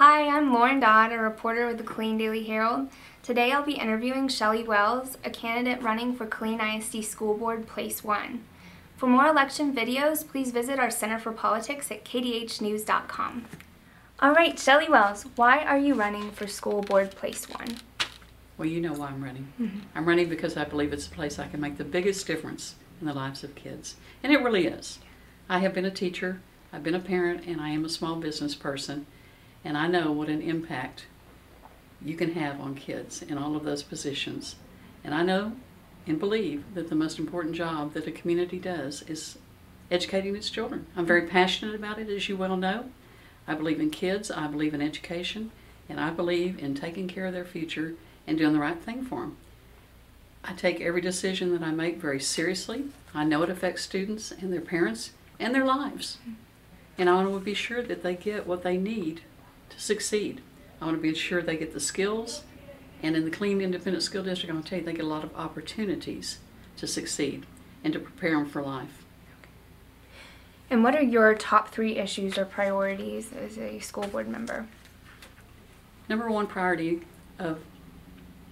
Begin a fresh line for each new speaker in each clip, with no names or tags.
Hi, I'm Lauren Dodd, a reporter with the Killeen Daily Herald. Today I'll be interviewing Shelley Wells, a candidate running for Killeen ISD School Board Place 1. For more election videos, please visit our Center for Politics at kdhnews.com. All right, Shelley Wells, why are you running for School Board Place 1?
Well, you know why I'm running. I'm running because I believe it's a place I can make the biggest difference in the lives of kids. And it really is. I have been a teacher, I've been a parent, and I am a small business person. And I know what an impact you can have on kids in all of those positions. And I know and believe that the most important job that a community does is educating its children. I'm very passionate about it, as you well know. I believe in kids, I believe in education, and I believe in taking care of their future and doing the right thing for them. I take every decision that I make very seriously. I know it affects students and their parents and their lives. And I want to be sure that they get what they need to succeed. I want to be sure they get the skills, and in the Killeen Independent School District, I'm going to tell you, they get a lot of opportunities to succeed and to prepare them for life.
And what are your top 3 issues or priorities as a school board member?
Number one priority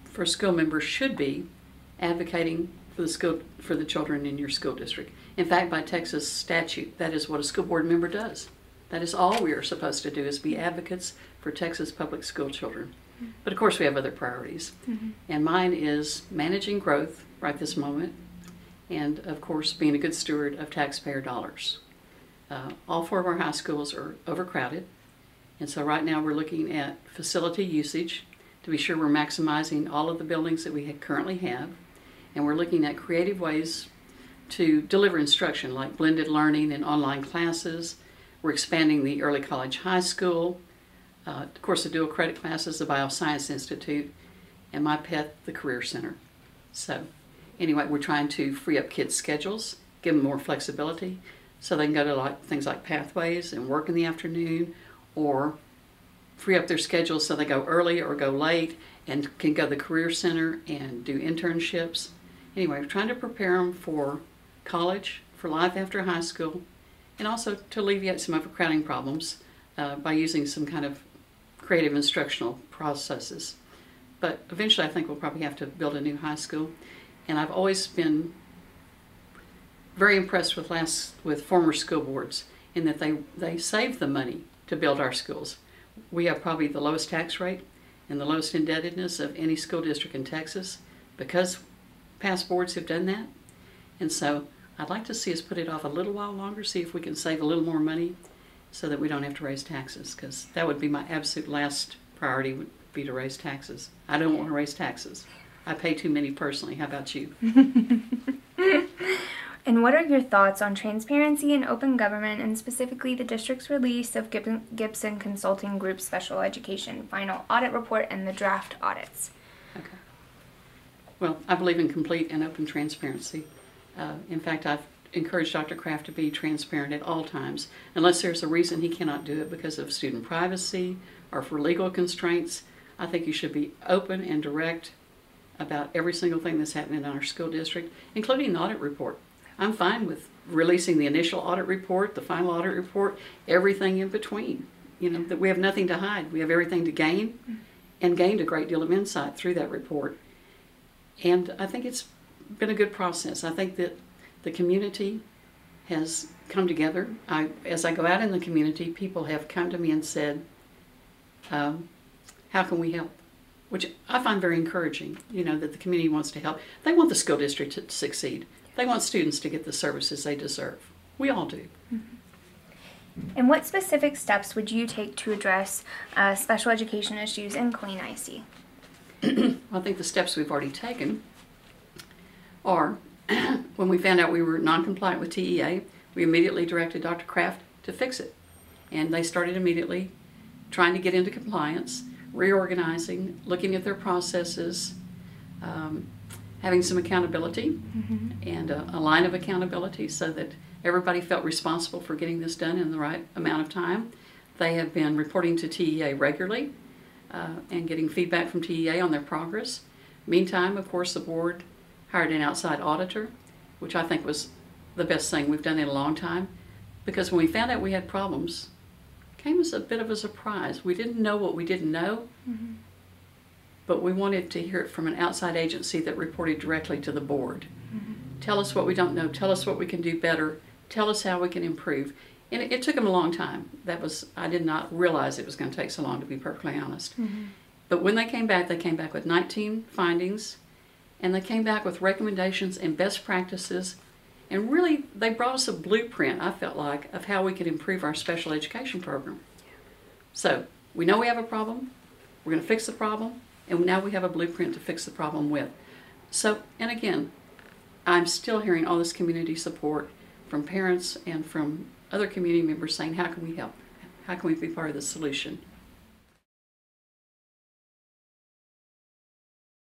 for school members should be advocating for the children in your school district. In fact, by Texas statute, that is what a school board member does. That is all we are supposed to do, is be advocates for Texas public school children. But of course we have other priorities. And mine is managing growth right this moment, and of course being a good steward of taxpayer dollars. All 4 of our high schools are overcrowded, and so right now we're looking at facility usage to be sure we're maximizing all of the buildings that we currently have, and we're looking at creative ways to deliver instruction like blended learning and online classes. We're expanding the early college high school, of course the dual credit classes, the Bioscience Institute, and my pet, the Career Center. So anyway, we're trying to free up kids' schedules, give them more flexibility so they can go to things like pathways and work in the afternoon, or free up their schedules so they go early or go late and can go to the Career Center and do internships. Anyway, we're trying to prepare them for college, for life after high school, and also to alleviate some overcrowding problems by using some kind of creative instructional processes. But eventually I think we'll probably have to build a new high school. And I've always been very impressed with former school boards in that they save the money to build our schools. We have probably the lowest tax rate and the lowest indebtedness of any school district in Texas because past boards have done that. And so I'd like to see us put it off a little while longer, see if we can save a little more money so that we don't have to raise taxes, because that would be my absolute last priority, would be to raise taxes. I don't want to raise taxes. I pay too many personally. How about you?
And what are your thoughts on transparency and open government, and specifically the district's release of Gibson Consulting Group's special education final audit report and the draft audits?
Okay. Well, I believe in complete and open transparency. In fact, I've encouraged Dr. Kraft to be transparent at all times, unless there's a reason he cannot do it because of student privacy or for legal constraints. I think you should be open and direct about every single thing that's happening in our school district, including the audit report. I'm fine with releasing the initial audit report, the final audit report, everything in between. You know, that we have nothing to hide. We have everything to gain, and gained a great deal of insight through that report. And I think it's been a good process. I think that the community has come together. As I go out in the community, people have come to me and said, how can we help? Which I find very encouraging, you know, that the community wants to help. They want the school district to succeed. They want students to get the services they deserve. We all do.
And what specific steps would you take to address special education issues in Killeen ISD?
I think the steps we've already taken are, when we found out we were non-compliant with TEA, we immediately directed Dr. Kraft to fix it. And they started immediately trying to get into compliance, reorganizing, looking at their processes, having some accountability and a line of accountability so that everybody felt responsible for getting this done in the right amount of time. They have been reporting to TEA regularly and getting feedback from TEA on their progress. Meantime, of course, the board hired an outside auditor, which I think was the best thing we've done in a long time, because when we found out we had problems, came as a bit of a surprise. We didn't know what we didn't know, but we wanted to hear it from an outside agency that reported directly to the board. Tell us what we don't know, tell us what we can do better, tell us how we can improve. And it took them a long time. I did not realize it was going to take so long, to be perfectly honest. But when they came back with 19 findings, and they came back with recommendations and best practices. And really, they brought us a blueprint, I felt like, of how we could improve our special education program. So, we know we have a problem, we're going to fix the problem, and now we have a blueprint to fix the problem with. So, and again, I'm still hearing all this community support from parents and from other community members saying, how can we help? How can we be part of the solution?